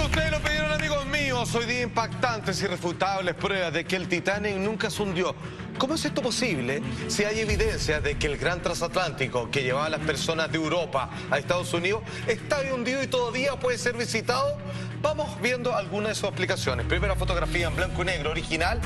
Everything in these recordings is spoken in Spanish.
Porque ustedes lo pidieron, amigos míos. Hoy día impactantes y irrefutables pruebas de que el Titanic nunca se hundió. ¿Cómo es esto posible si hay evidencia de que el gran transatlántico que llevaba a las personas de Europa a Estados Unidos está hundido y todavía puede ser visitado? Vamos viendo algunas de sus explicaciones. Primera fotografía en blanco y negro original.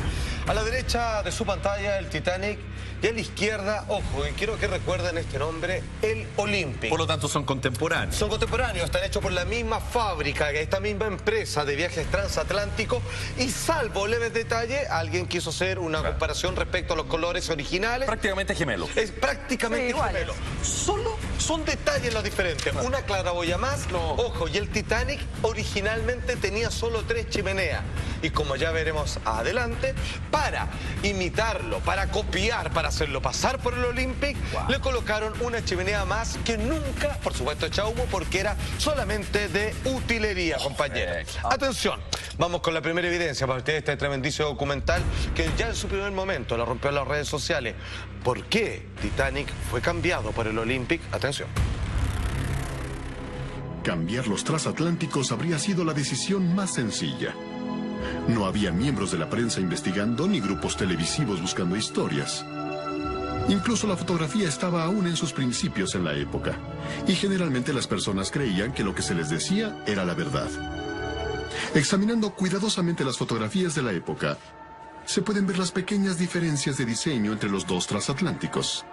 A la derecha de su pantalla el Titanic y a la izquierda, ojo, y quiero que recuerden este nombre, el Olympic. Por lo tanto son contemporáneos. Son contemporáneos, están hechos por la misma fábrica, esta misma empresa de viajes transatlánticos, y salvo leves detalles, alguien quiso hacer una comparación respecto a los colores originales. Prácticamente gemelos. Es prácticamente gemelo. Solo son detalles los diferentes. Una claraboya más, ojo, y el Titanic originalmente tenía solo 3 chimeneas. Y como ya veremos adelante, para imitarlo, para copiar, para hacerlo pasar por el Olympic, le colocaron una chimenea más que nunca, por supuesto, echa humo, porque era solamente de utilería, compañeros. Atención, vamos con la primera evidencia para ustedes, este tremendísimo documental que ya en su primer momento la rompió en las redes sociales. ¿Por qué Titanic fue cambiado por el Olympic? Atención. Cambiar los transatlánticos habría sido la decisión más sencilla. No había miembros de la prensa investigando ni grupos televisivos buscando historias. Incluso la fotografía estaba aún en sus principios en la época, y generalmente las personas creían que lo que se les decía era la verdad. Examinando cuidadosamente las fotografías de la época, se pueden ver las pequeñas diferencias de diseño entre los dos transatlánticos.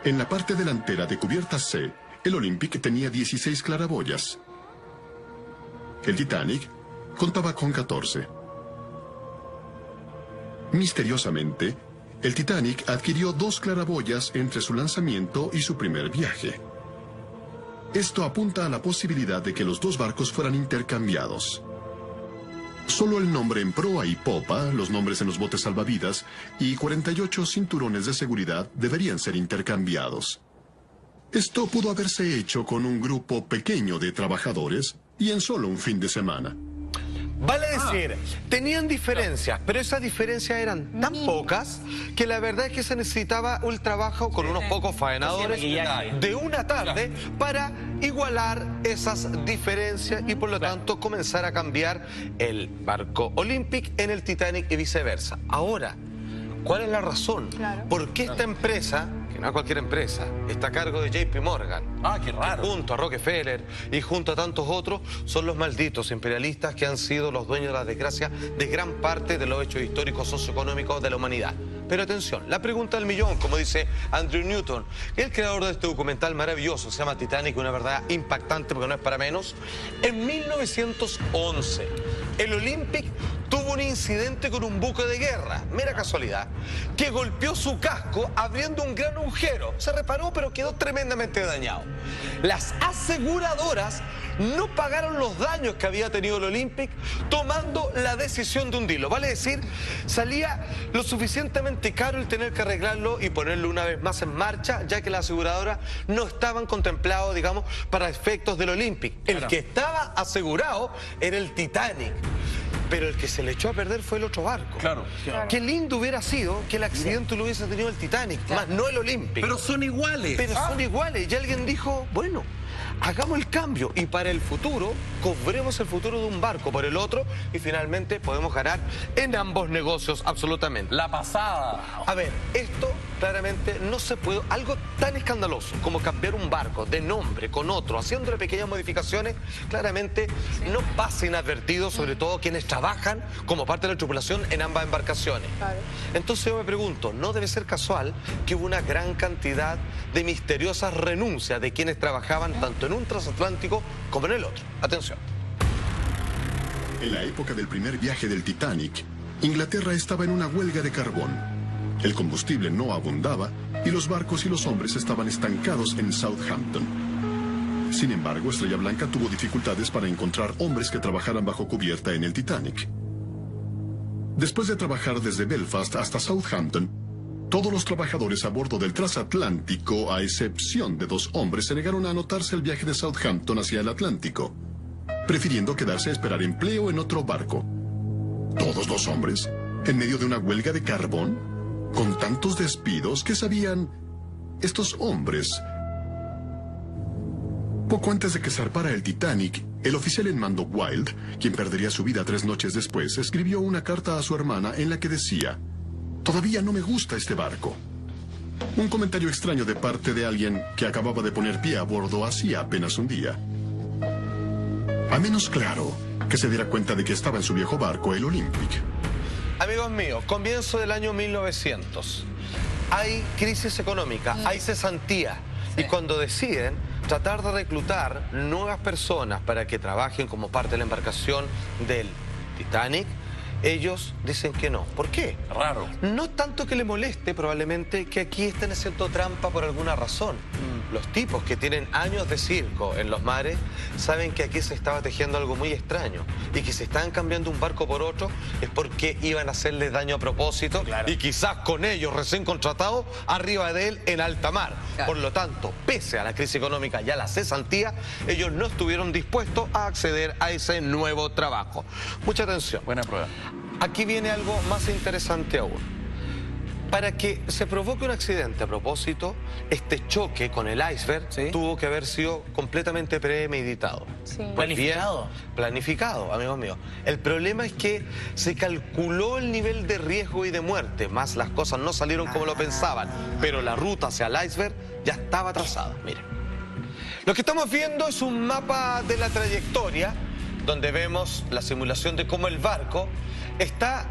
En la parte delantera de cubierta C, el Olympic tenía 16 claraboyas. El Titanic contaba con 14. Misteriosamente, el Titanic adquirió 2 claraboyas entre su lanzamiento y su primer viaje. Esto apunta a la posibilidad de que los dos barcos fueran intercambiados. Solo el nombre en proa y popa, los nombres en los botes salvavidas y 48 cinturones de seguridad deberían ser intercambiados. Esto pudo haberse hecho con un grupo pequeño de trabajadores y en solo un fin de semana. Vale decir, tenían diferencias, pero esas diferencias eran tan pocas que la verdad es que se necesitaba un trabajo con unos pocos faenadores de una tarde para igualar esas diferencias y por lo tanto comenzar a cambiar el barco Olympic en el Titanic y viceversa. Ahora, ¿cuál es la razón? ¿Por qué esta empresa, que no es cualquier empresa, está a cargo de JP Morgan? Qué raro. Junto a Rockefeller y junto a tantos otros, son los malditos imperialistas que han sido los dueños de la desgracia de gran parte de los hechos históricos socioeconómicos de la humanidad. Pero atención, la pregunta del millón, como dice Andrew Newton, el creador de este documental maravilloso, se llama Titanic, una verdad impactante porque no es para menos. En 1911, el Olympic tuvo un incidente con un buque de guerra, mera casualidad, que golpeó su casco abriendo un gran agujero. Se reparó, pero quedó tremendamente dañado. Las aseguradoras no pagaron los daños que había tenido el Olympic, tomando la decisión de hundirlo. Vale decir, salía lo suficientemente caro el tener que arreglarlo y ponerlo una vez más en marcha, ya que las aseguradoras no estaban contemplados, digamos, para efectos del Olympic. El que estaba asegurado era el Titanic. Pero el que se le echó a perder fue el otro barco. Qué lindo hubiera sido que el accidente lo hubiese tenido el Titanic, más no el Olympic. Pero son iguales. Pero son iguales. Y alguien dijo, bueno, hagamos el cambio y para el futuro, cobremos el futuro de un barco por el otro y finalmente podemos ganar en ambos negocios absolutamente. La pasada. A ver, esto claramente no se puede, algo tan escandaloso como cambiar un barco de nombre con otro, haciéndole pequeñas modificaciones, claramente no pasa inadvertido, sobre todo quienes trabajan como parte de la tripulación en ambas embarcaciones. Entonces yo me pregunto, ¿no debe ser casual que hubo una gran cantidad de misteriosas renuncias de quienes trabajaban tanto en un transatlántico como en el otro? Atención. En la época del primer viaje del Titanic, Inglaterra estaba en una huelga de carbón. El combustible no abundaba y los barcos y los hombres estaban estancados en Southampton. Sin embargo, Estrella Blanca tuvo dificultades para encontrar hombres que trabajaran bajo cubierta en el Titanic. Después de trabajar desde Belfast hasta Southampton, todos los trabajadores a bordo del transatlántico, a excepción de 2 hombres, se negaron a anotarse el viaje de Southampton hacia el Atlántico, prefiriendo quedarse a esperar empleo en otro barco. ¿Todos los hombres? ¿En medio de una huelga de carbón? Con tantos despidos, ¿qué sabían estos hombres? Poco antes de que zarpara el Titanic, el oficial en mando Wild, quien perdería su vida 3 noches después, escribió una carta a su hermana en la que decía: «Todavía no me gusta este barco». Un comentario extraño de parte de alguien que acababa de poner pie a bordo hacía apenas un día. A menos claro que se diera cuenta de que estaba en su viejo barco, el Olympic. Amigos míos, comienzo del año 1900. Hay crisis económica, hay cesantía. Y cuando deciden tratar de reclutar nuevas personas para que trabajen como parte de la embarcación del Titanic, ellos dicen que no. ¿Por qué? Raro. No tanto que le moleste, probablemente, que aquí estén haciendo trampa por alguna razón. Los tipos que tienen años de circo en los mares saben que aquí se estaba tejiendo algo muy extraño y que si estaban cambiando un barco por otro es porque iban a hacerle daño a propósito, claro, y quizás con ellos recién contratados arriba de él en alta mar. Claro. Por lo tanto, pese a la crisis económica y a la cesantía, ellos no estuvieron dispuestos a acceder a ese nuevo trabajo. Mucha atención. Buena prueba. Aquí viene algo más interesante aún. Para que se provoque un accidente a propósito, este choque con el iceberg tuvo que haber sido completamente premeditado. ¿Planificado? Planificado, amigos míos. El problema es que se calculó el nivel de riesgo y de muerte, más las cosas no salieron como lo pensaban, pero la ruta hacia el iceberg ya estaba trazada. Miren. Lo que estamos viendo es un mapa de la trayectoria, donde vemos la simulación de cómo el barco está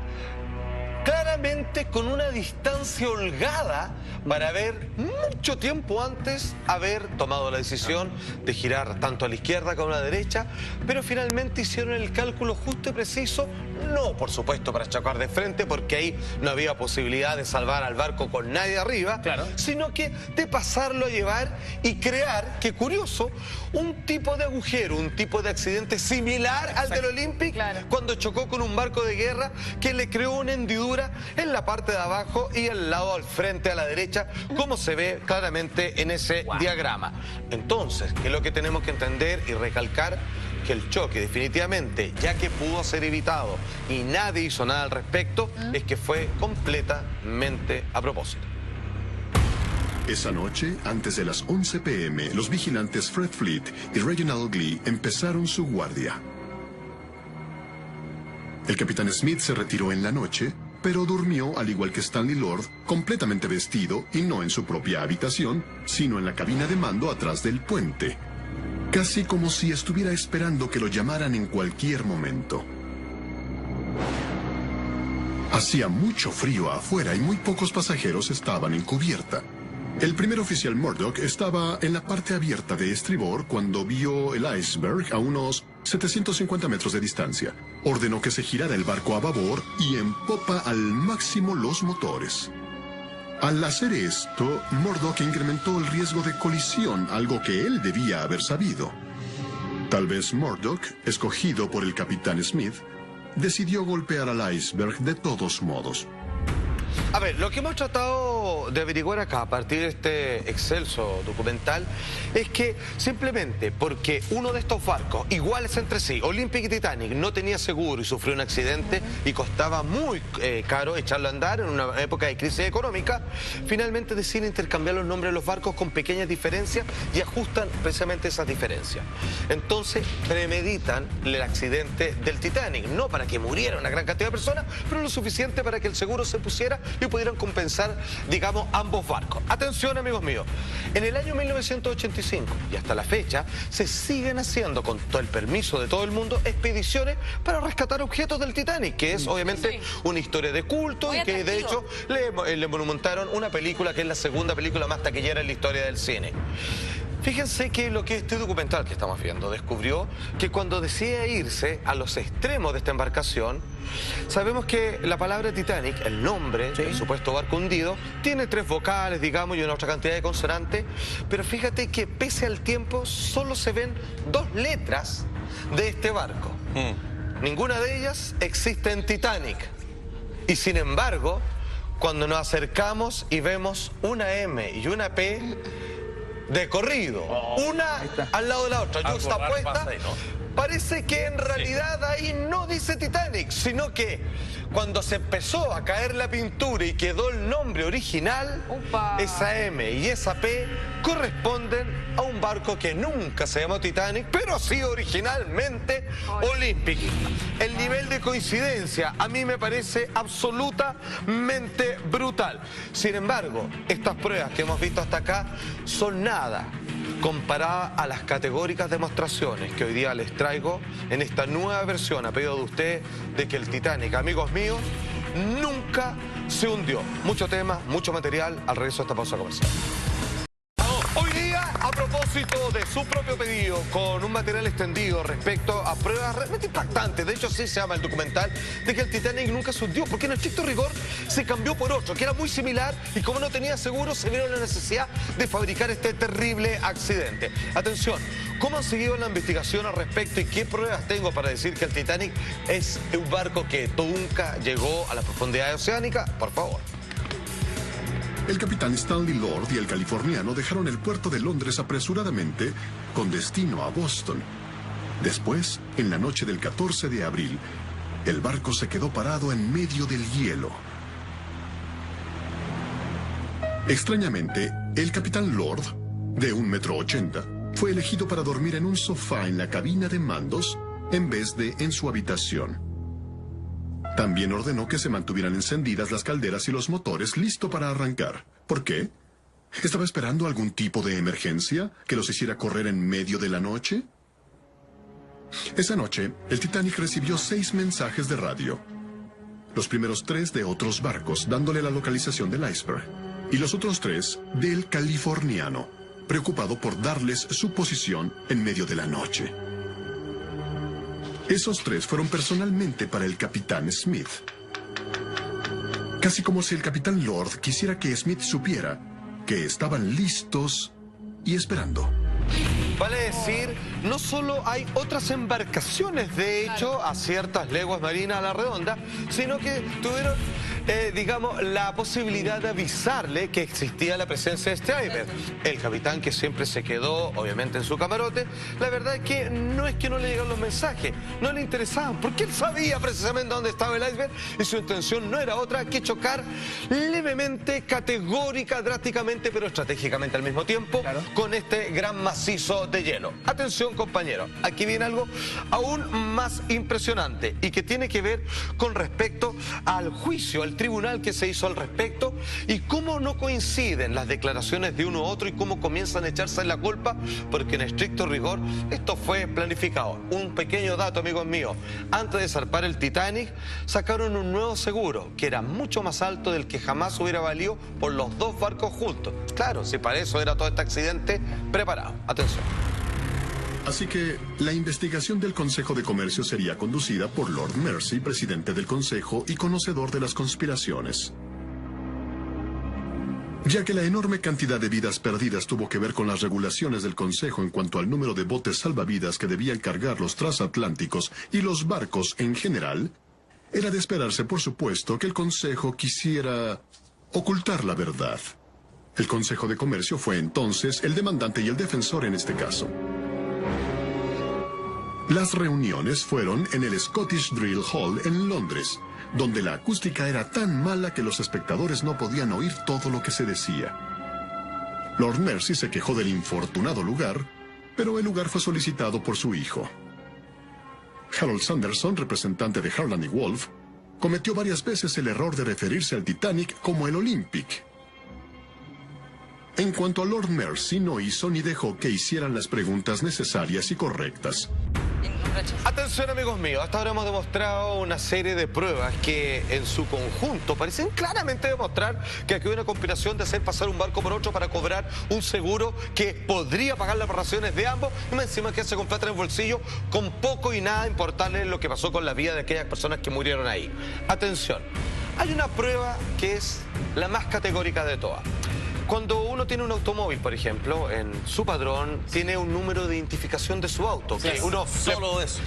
claramente con una distancia holgada para haber mucho tiempo antes haber tomado la decisión de girar tanto a la izquierda como a la derecha, pero finalmente hicieron el cálculo justo y preciso, no por supuesto para chocar de frente, porque ahí no había posibilidad de salvar al barco con nadie arriba, claro, sino que de pasarlo a llevar y crear, qué curioso, un tipo de agujero, un tipo de accidente similar al del Olympic, cuando chocó con un barco de guerra que le creó una hendidura en la parte de abajo y el lado al frente a la derecha, como se ve claramente en ese diagrama. Entonces, ¿qué es lo que tenemos que entender y recalcar? Que el choque definitivamente, ya que pudo ser evitado y nadie hizo nada al respecto, es que fue completamente a propósito. Esa noche, antes de las 11 p.m., los vigilantes Fred Fleet y Reginald Glee empezaron su guardia. El capitán Smith se retiró en la noche, pero durmió, al igual que Stanley Lord, completamente vestido y no en su propia habitación, sino en la cabina de mando atrás del puente. Casi como si estuviera esperando que lo llamaran en cualquier momento. Hacía mucho frío afuera y muy pocos pasajeros estaban en cubierta. El primer oficial Murdoch estaba en la parte abierta de estribor cuando vio el iceberg a unos 750 metros de distancia. Ordenó que se girara el barco a babor y en popa al máximo los motores. Al hacer esto, Murdoch incrementó el riesgo de colisión, algo que él debía haber sabido. Tal vez Murdoch, escogido por el capitán Smith, decidió golpear al iceberg de todos modos. A ver, lo que hemos tratado de averiguar acá a partir de este excelso documental es que simplemente porque uno de estos barcos, iguales entre sí, Olympic y Titanic, no tenía seguro y sufrió un accidente y costaba muy caro echarlo a andar en una época de crisis económica, finalmente deciden intercambiar los nombres de los barcos con pequeñas diferencias y ajustan precisamente esas diferencias. Entonces premeditan el accidente del Titanic, no para que muriera una gran cantidad de personas, pero lo suficiente para que el seguro se pusiera y pudieran compensar, digamos, ambos barcos. Atención, amigos míos, en el año 1985 y hasta la fecha se siguen haciendo, con todo el permiso de todo el mundo, expediciones para rescatar objetos del Titanic, que es obviamente una historia de culto y que de hecho le monumentaron una película que es la segunda película más taquillera en la historia del cine. Fíjense que lo que este documental que estamos viendo descubrió que cuando decide irse a los extremos de esta embarcación, sabemos que la palabra Titanic, el nombre del supuesto barco hundido, tiene 3 vocales, digamos, y una otra cantidad de consonantes, pero fíjate que pese al tiempo solo se ven 2 letras de este barco. Ninguna de ellas existe en Titanic. Y sin embargo, cuando nos acercamos y vemos una M y una P de corrido, una al lado de la otra, yuxtapuesta, parece que en realidad ahí no dice Titanic, sino que cuando se empezó a caer la pintura y quedó el nombre original, Upa. esa M y esa P corresponden a un barco que nunca se llamó Titanic, pero sí originalmente Olympic. El nivel de coincidencia a mí me parece absolutamente brutal. Sin embargo, estas pruebas que hemos visto hasta acá son nada comparadas a las categóricas demostraciones que hoy día les traigo en esta nueva versión a pedido de ustedes de que el Titanic, amigos míos, nunca se hundió. Mucho tema, mucho material, al regreso de esta pausa comercial. Hoy día, a propósito de su propio pedido, con un material extendido respecto a pruebas realmente impactantes, de hecho así se llama el documental, de que el Titanic nunca se hundió, porque en estricto rigor se cambió por otro, que era muy similar, y como no tenía seguro, se vieron la necesidad de fabricar este terrible accidente. Atención, ¿cómo han seguido la investigación al respecto y qué pruebas tengo para decir que el Titanic es un barco que nunca llegó a la profundidad oceánica? Por favor. El capitán Stanley Lord y el californiano dejaron el puerto de Londres apresuradamente con destino a Boston. Después, en la noche del 14 de abril, el barco se quedó parado en medio del hielo. Extrañamente, el capitán Lord, de 1,80 m, fue elegido para dormir en un sofá en la cabina de mandos en vez de en su habitación. También ordenó que se mantuvieran encendidas las calderas y los motores listo para arrancar. ¿Por qué? ¿Estaba esperando algún tipo de emergencia que los hiciera correr en medio de la noche? Esa noche, el Titanic recibió 6 mensajes de radio. Los primeros 3 de otros barcos, dándole la localización del iceberg. Y los otros 3 del californiano, preocupado por darles su posición en medio de la noche. Esos 3 fueron personalmente para el capitán Smith. Casi como si el capitán Lord quisiera que Smith supiera que estaban listos y esperando. Vale decir, no solo hay otras embarcaciones, de hecho, a ciertas leguas marinas a la redonda, sino que tuvieron, digamos, la posibilidad de avisarle que existía la presencia de este iceberg. El capitán, que siempre se quedó, obviamente, en su camarote, la verdad es que no le llegaron los mensajes, no le interesaban, porque él sabía precisamente dónde estaba el iceberg y su intención no era otra que chocar levemente, categórica, drásticamente, pero estratégicamente al mismo tiempo, con este gran macizo de hielo. Atención, compañeros, aquí viene algo aún más impresionante y que tiene que ver con respecto al juicio, al tribunal que se hizo al respecto y cómo no coinciden las declaraciones de uno u otro y cómo comienzan a echarse la culpa, porque en estricto rigor esto fue planificado. Un pequeño dato, amigos míos, antes de zarpar el Titanic sacaron un nuevo seguro que era mucho más alto del que jamás hubiera valido por los 2 barcos juntos. Claro, si para eso era todo este accidente preparado. Atención. Así que la investigación del Consejo de Comercio sería conducida por Lord Mersey, presidente del Consejo y conocedor de las conspiraciones. Ya que la enorme cantidad de vidas perdidas tuvo que ver con las regulaciones del Consejo en cuanto al número de botes salvavidas que debían cargar los transatlánticos y los barcos en general, era de esperarse, por supuesto, que el Consejo quisiera ocultar la verdad. El Consejo de Comercio fue entonces el demandante y el defensor en este caso. Las reuniones fueron en el Scottish Drill Hall en Londres, donde la acústica era tan mala que los espectadores no podían oír todo lo que se decía. Lord Mersey se quejó del infortunado lugar, pero el lugar fue solicitado por su hijo. Harold Sanderson, representante de Harland y Wolff, cometió varias veces el error de referirse al Titanic como el Olympic. En cuanto a Lord Mersey, no hizo ni dejó que hicieran las preguntas necesarias y correctas. Atención, amigos míos, hasta ahora hemos demostrado una serie de pruebas que en su conjunto parecen claramente demostrar que aquí hay una conspiración de hacer pasar un barco por otro para cobrar un seguro que podría pagar las reparaciones de ambos y más encima que se con plata en el bolsillo con poco y nada importarle lo que pasó con la vida de aquellas personas que murieron ahí. Atención, hay una prueba que es la más categórica de todas. Cuando uno tiene un automóvil, por ejemplo, en su padrón tiene un número de identificación de su auto, que uno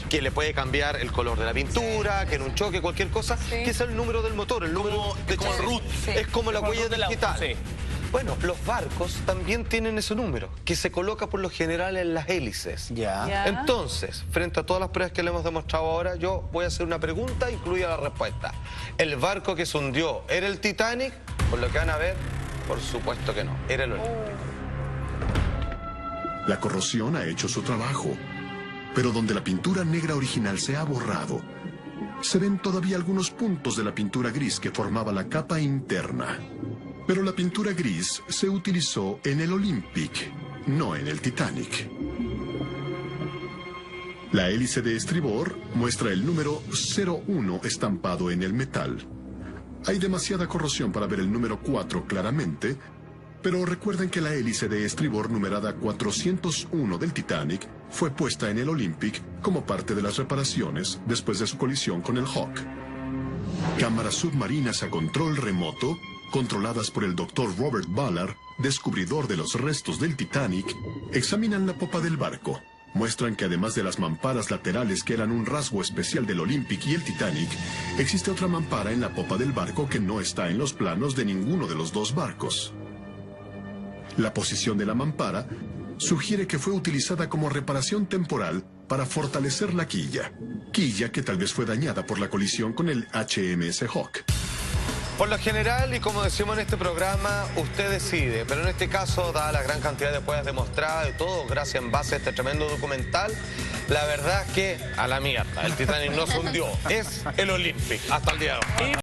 que le puede cambiar el color de la pintura, que en un choque, cualquier cosa, que es el número del motor, el número de como el root. es como la huella digital. Bueno, los barcos también tienen ese número, que se coloca por lo general en las hélices. Ya. Entonces, frente a todas las pruebas que le hemos demostrado ahora, yo voy a hacer una pregunta, incluida la respuesta. ¿El barco que se hundió era el Titanic? Por lo que van a ver, por supuesto que no, era el Olympic. La corrosión ha hecho su trabajo, pero donde la pintura negra original se ha borrado, se ven todavía algunos puntos de la pintura gris que formaba la capa interna. Pero la pintura gris se utilizó en el Olympic, no en el Titanic. La hélice de estribor muestra el número 01 estampado en el metal. Hay demasiada corrosión para ver el número 4 claramente, pero recuerden que la hélice de estribor numerada 401 del Titanic fue puesta en el Olympic como parte de las reparaciones después de su colisión con el Hawk. Cámaras submarinas a control remoto, controladas por el Dr. Robert Ballard, descubridor de los restos del Titanic, examinan la popa del barco. Muestran que además de las mamparas laterales que eran un rasgo especial del Olympic y el Titanic, existe otra mampara en la popa del barco que no está en los planos de ninguno de los dos barcos. La posición de la mampara sugiere que fue utilizada como reparación temporal para fortalecer la quilla que tal vez fue dañada por la colisión con el HMS Hawk. Por lo general, y como decimos en este programa, usted decide, pero en este caso, dada la gran cantidad de pruebas demostradas y todo, gracias en base a este tremendo documental, la verdad es que a la mierda, el Titanic no se hundió, es el Olympic hasta el día de hoy.